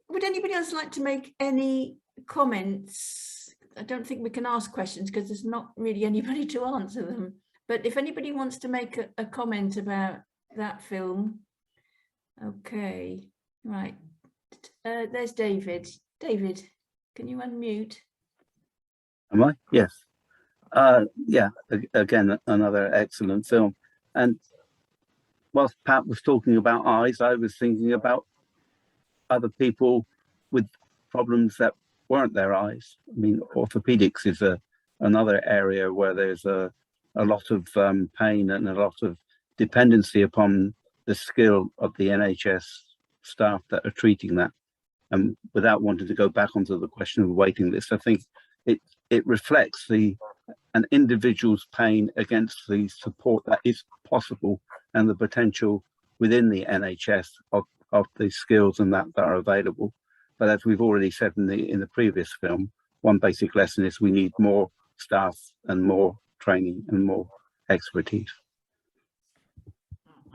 would anybody else like to make any comments? I don't think we can ask questions because there's not really anybody to answer them, but if anybody wants to make a comment about that film. Okay, right. There's David. David, can you unmute? Am I? Yes. Yeah, again, another excellent film. And whilst Pat was talking about eyes, I was thinking about other people with problems that weren't their eyes. I mean, orthopedics is another area where there's a lot of pain and a lot of dependency upon the skill of the NHS staff that are treating that. And without wanting to go back onto the question of waiting list, I think it reflects an individual's pain against the support that is possible and the potential within the NHS of the skills and that are available. But as we've already said in the previous film, one basic lesson is we need more staff and more training and more expertise.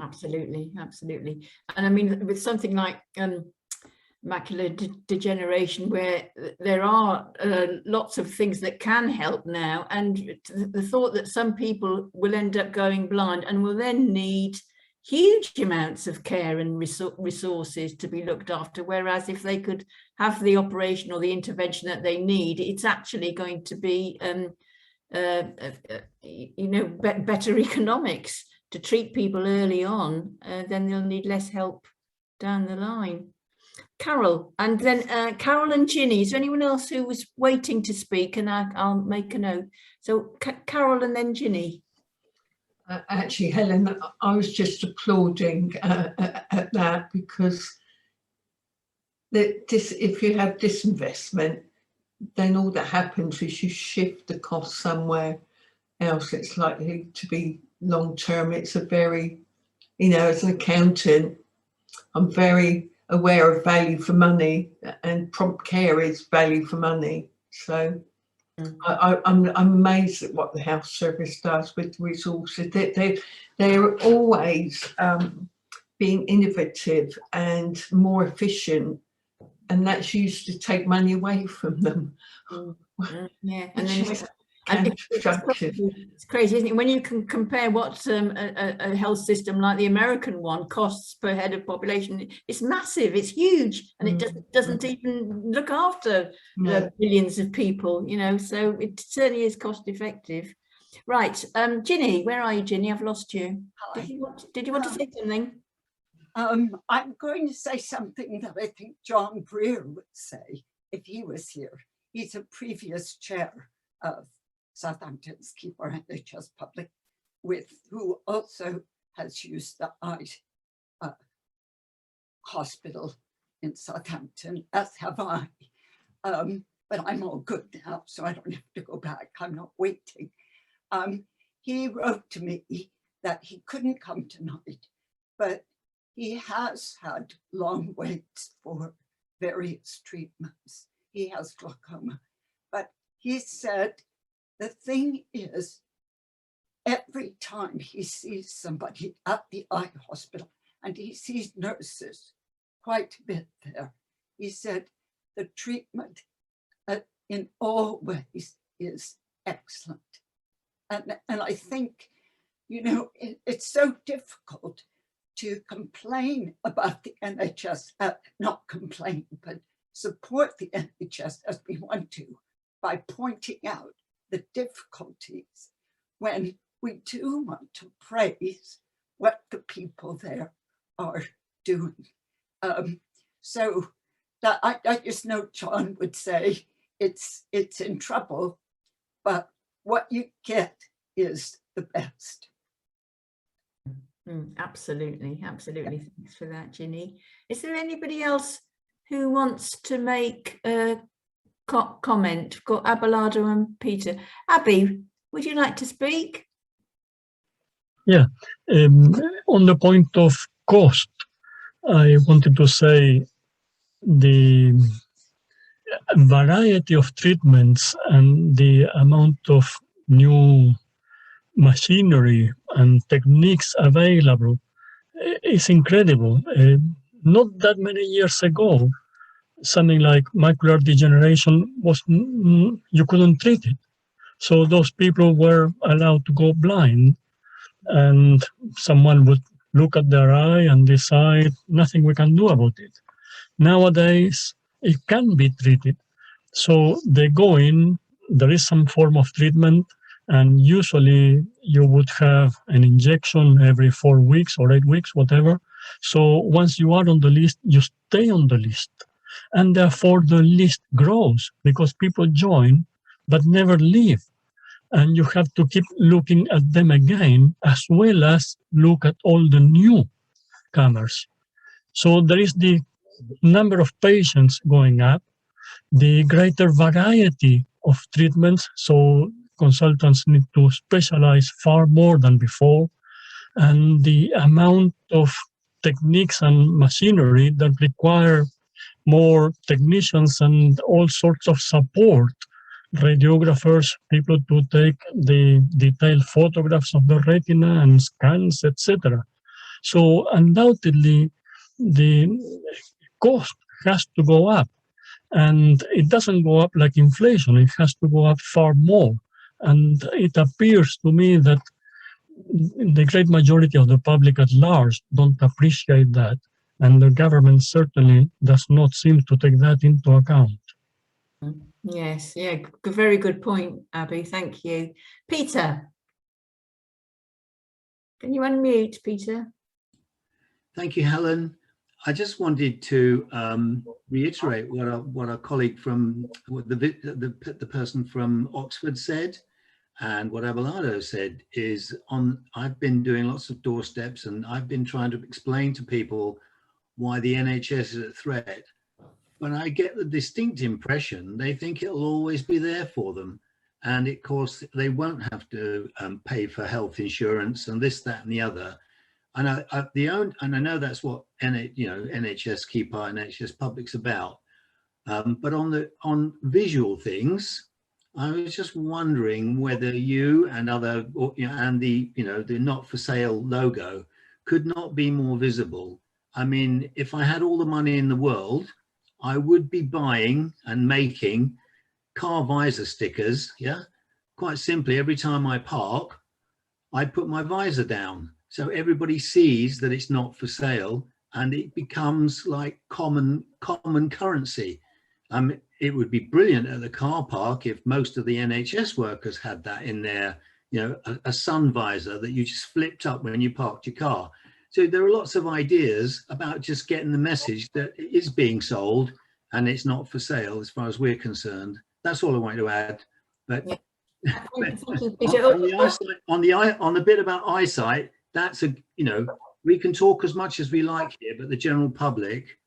Absolutely, absolutely. And I mean, with something like macular degeneration, where there are lots of things that can help now, and the thought that some people will end up going blind and will then need huge amounts of care and resources to be looked after, whereas if they could have the operation or the intervention that they need, it's actually going to be you know, better economics to treat people early on, then they'll need less help down the line. Carol, and then Carol and Ginny. Is there anyone else who was waiting to speak? And I'll make a note. So Carol and then Ginny. Actually, Helen, I was just applauding at that, because if you have disinvestment, then all that happens is you shift the cost somewhere else. It's likely to be long term. It's a very, as an accountant, I'm very aware of value for money, and prompt care is value for money. So I'm amazed at what the health service does with resources. They're always being innovative and more efficient, and that's used to take money away from them. Yeah, and then counterproductive. it's crazy, isn't it? When you can compare what a health system like the American one costs per head of population, it's massive, it's huge, and it doesn't even look after billions of people, so it certainly is cost effective. Right, Ginny, where are you, Ginny? I've lost you. Did you want to say something? I'm going to say something that I think John Breer would say if he was here. He's a previous chair of Southampton's Keep Our NHS Public, who also has used the eye hospital in Southampton, as have I. But I'm all good now, so I don't have to go back. I'm not waiting. He wrote to me that he couldn't come tonight, but he has had long waits for various treatments. He has glaucoma, but he said the thing is, every time he sees somebody at the eye hospital, and he sees nurses quite a bit there, he said the treatment in all ways is excellent. And I think, it's so difficult to complain about the NHS, not complain, but support the NHS as we want to, by pointing out the difficulties when we do want to praise what the people there are doing. So that I just know John would say it's in trouble, but what you get is the best. Absolutely. Thanks for that, Ginny. Is there anybody else who wants to make a comment? We've got Abelardo and Peter. Abby, would you like to speak? Yeah, on the point of cost, I wanted to say the variety of treatments and the amount of new machinery and techniques available is incredible. Not that many years ago, something like macular degeneration was, you couldn't treat it. So those people were allowed to go blind, and someone would look at their eye and decide nothing we can do about it. Nowadays, it can be treated. So they go in, there is some form of treatment, and usually you would have an injection every 4 weeks or 8 weeks, whatever. So once you are on the list, you stay on the list. And therefore the list grows because people join but never leave. And you have to keep looking at them again, as well as look at all the newcomers. So there is the number of patients going up, the greater variety of treatments. So consultants need to specialize far more than before. And the amount of techniques and machinery that require more technicians and all sorts of support, radiographers, people to take the detailed photographs of the retina and scans, etc. So undoubtedly, the cost has to go up, and it doesn't go up like inflation. It has to go up far more. And it appears to me that the great majority of the public at large don't appreciate that. And the government certainly does not seem to take that into account. Yes, yeah, very good point, Abby. Thank you. Peter, can you unmute, Peter? Thank you, Helen. I just wanted to reiterate what our colleague from the person from Oxford said. And what Abelardo said is, I've been doing lots of doorsteps, and I've been trying to explain to people why the NHS is a threat. But I get the distinct impression they think it'll always be there for them. And of course, they won't have to pay for health insurance and this, that, and the other. And I know that's what NHS Keep Our NHS Public's about. But on visual things, I was just wondering whether you and the not for sale logo could not be more visible. I mean, if I had all the money in the world, I would be buying and making car visor stickers. Yeah, quite simply, every time I park, I put my visor down, so everybody sees that it's not for sale, and it becomes like common currency. It would be brilliant at the car park if most of the NHS workers had that in their, a sun visor that you just flipped up when you parked your car. So there are lots of ideas about just getting the message that it is being sold and it's not for sale as far as we're concerned. That's all I wanted to add. But Yeah. on the bit about eyesight, that's we can talk as much as we like here, but the general public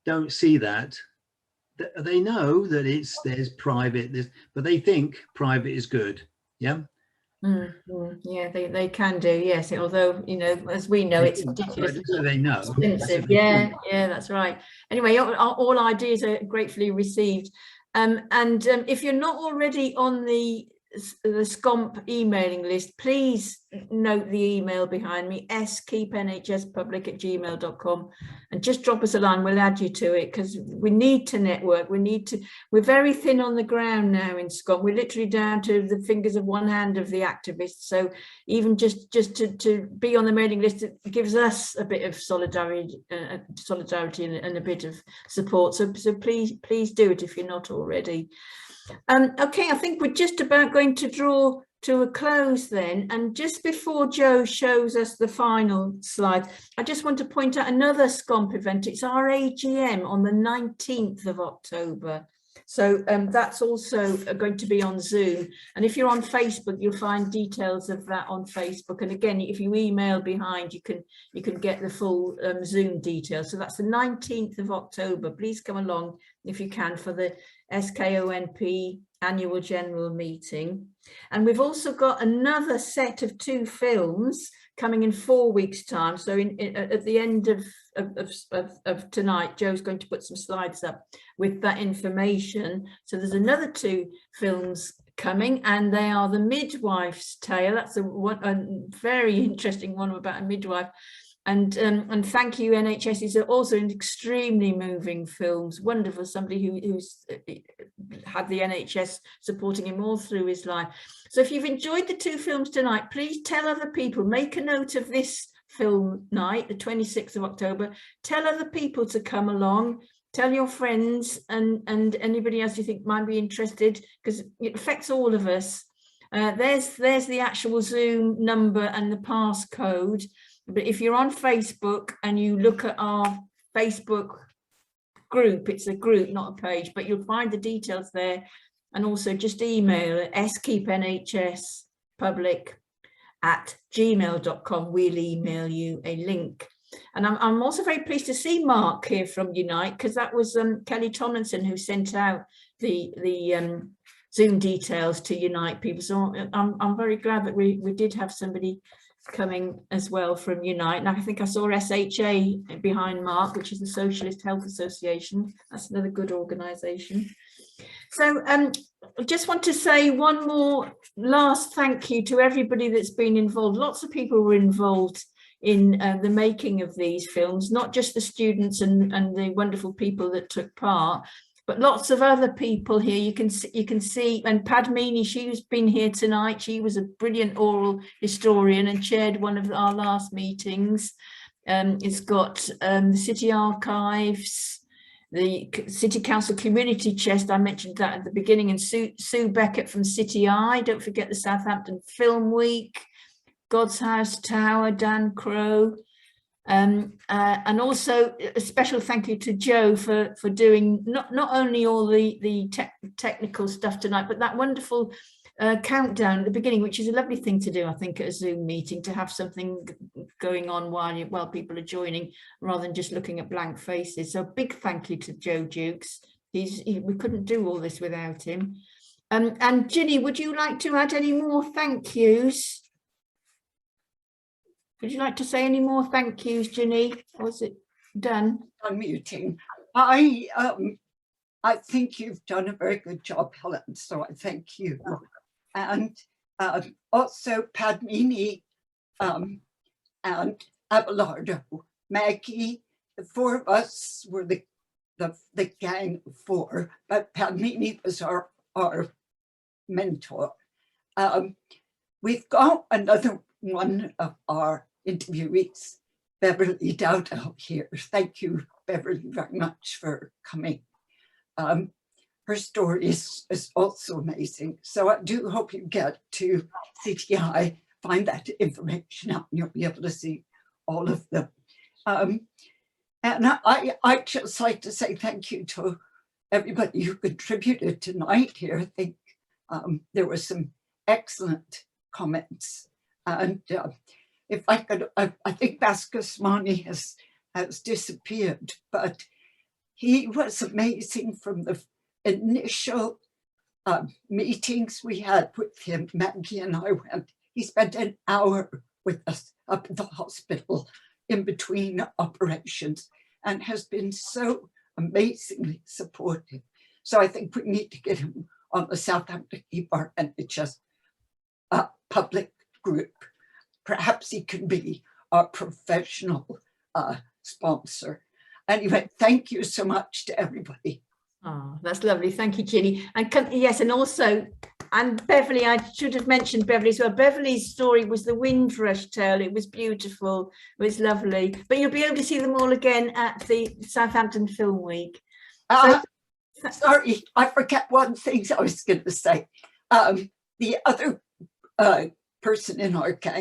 don't see that. They know that there's private, but they think private is good. Yeah. Yeah, they can do, yes. Although, as we know, it's ridiculously expensive. Yeah, that's right. Anyway, all ideas are gratefully received. And if you're not already on the SKONP emailing list, please note the email behind me, skeepnhspublic@gmail.com, and just drop us a line. We'll add you to it, because we need to network. We're very thin on the ground now in SKONP. We're literally down to the fingers of one hand of the activists. So even just to be on the mailing list, it gives us a bit of solidarity and a bit of support. So please do it if you're not already. Okay, I think we're just about going to draw to a close then, and just before Joe shows us the final slide, I just want to point out another SKONP event. It's our AGM on the 19th of October. So that's also going to be on Zoom, and if you're on Facebook, you'll find details of that on Facebook. And again, if you email behind, you can get the full Zoom details. So that's the 19th of October. Please come along if you can for the SKONP annual general meeting. And we've also got another set of 2 films coming in 4 weeks' time. So at the end of tonight, Joe's going to put some slides up with that information. So there's another 2 films coming, and they are The Midwife's Tale. That's a very interesting one about a midwife. And thank you, NHS. Is also an extremely moving films. Wonderful, somebody who's had the NHS supporting him all through his life. So if you've enjoyed the 2 films tonight, please tell other people. Make a note of this film night, the 26th of October. Tell other people to come along. Tell your friends and anybody else you think might be interested, because it affects all of us. There's the actual Zoom number and the passcode. But if you're on Facebook and you look at our Facebook group, it's a group, not a page, but you'll find the details there. And also just email skeepnhspublic@gmail.com. We'll email you a link. And I'm also very pleased to see Mark here from Unite, because that was Kelly Tomlinson who sent out the Zoom details to Unite people. So I'm very glad that we did have somebody coming as well from Unite. And I think I saw SHA behind Mark, which is the Socialist Health Association. That's another good organisation. So I just want to say one more last thank you to everybody that's been involved. Lots of people were involved in the making of these films, not just the students and the wonderful people that took part, but lots of other people here. You can see, and Padmini, she's been here tonight. She was a brilliant oral historian and chaired one of our last meetings. It's got the City Archives, the City Council Community Chest, I mentioned that at the beginning, and Sue Beckett from City Eye. Don't forget the Southampton Film Week, God's House Tower, Dan Crow. And also a special thank you to Joe for doing not only all the technical stuff tonight, but that wonderful countdown at the beginning, which is a lovely thing to do, I think, at a Zoom meeting, to have something going on while people are joining, rather than just looking at blank faces. So big thank you to Joe Dukes. We couldn't do all this without him. And Ginny, would you like to add any more thank yous? Would you like to say any more thank yous, Ginny? Or is it done? Unmuting. I think you've done a very good job, Helen, so I thank you. And also Padmini and Abelardo, Maggie, the four of us were the gang of four, but Padmini was our mentor. We've got another one of our interviewees, Beverly Dowdell, here. Thank you, Beverly, very much for coming. Her story is also amazing. So I do hope you get to CTI, find that information out, and you'll be able to see all of them. And I just like to say thank you to everybody who contributed tonight here. I think there were some excellent comments. And if I could, I think Vasquez Mani has disappeared, but he was amazing from the initial meetings we had with him. Maggie and I went, he spent an hour with us up at the hospital in between operations and has been so amazingly supportive. So I think we need to get him on the Southampton Keep Our NHS public group. Perhaps he can be our professional sponsor. Anyway, thank you so much to everybody. Oh, that's lovely. Thank you, Ginny. And yes, and also, and Beverly, I should have mentioned Beverly as well. Beverly's story was the Windrush tale. It was beautiful. It was lovely. But you'll be able to see them all again at the Southampton Film Week. Sorry, I forget one thing I was going to say. The other person in our gang